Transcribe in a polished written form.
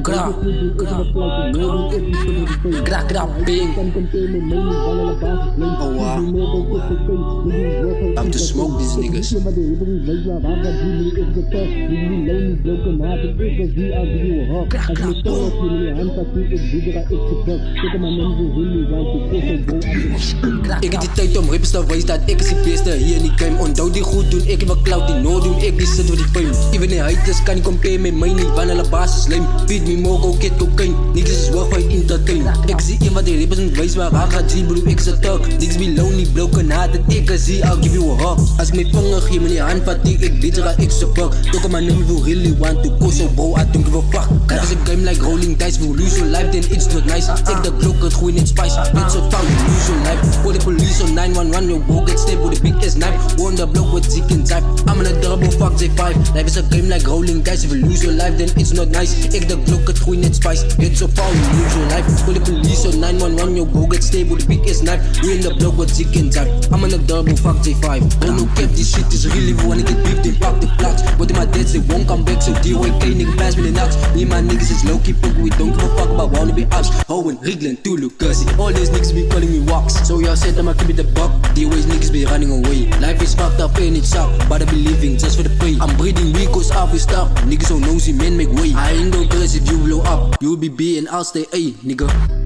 Grapping. Oh wow. Time to smoke these niggas. Ik heb die tijd om rippers te wijzen dat ik is die beste hier in die game. Onthou die goed doen, ik heb een cloud die no doen, ik die zit voor die fame. Even die haters kan niet compare met mij niet, van alle basis lame. Feed me mogo, kid cocaine, niggas is work for entertain. Ik zie iemand die rippers moet wijzen waar hij gaat zien, bro, ik zit talk. Niggas be lonely, broken hearted, ik zie, I'll give you a hug. Als ik mijn vinger geef me die hand vat die, ik weet er ik ze fuck. Look at my name, you really want to go so bro, I don't give a fuck. Life is a game like rolling dice, we lose your life then it's not nice. Take the cloak, het groeien in spice, net zo fout, you lose your life. Call the police on 911, your bro get stabbed with a big ass knife. Go on the block with Zeke and type, I'm in a double fuck J5. Life is a game like rolling dice, if you lose your life then it's not nice. Ik de cloak, het groeien in spice, net zo fout, you lose your life. Call the police on 911, your bro get stabbed with a big ass knife. We in the block with Zeke and type, I'm in a double fuck J5. Oh no cap, this shit is really wanna get beef, then fuck the plots. But in my dead, they won't come back, so DOAK nigga pass me the knocks. Me and my niggas is low-key fuck, we don't give a fuck about wanna be ops. Owen, Rigland, Tulu, Gussie, all these niggas be calling me walks. So y'all said I'ma keep it the buck, the ways niggas be running away. Life is fucked up and it's up, but I be living just for the pay. I'm breathing weak cause off we stop, niggas so nosy, man make way. I ain't go crazy if you blow up, you'll be B and I'll stay A, nigga.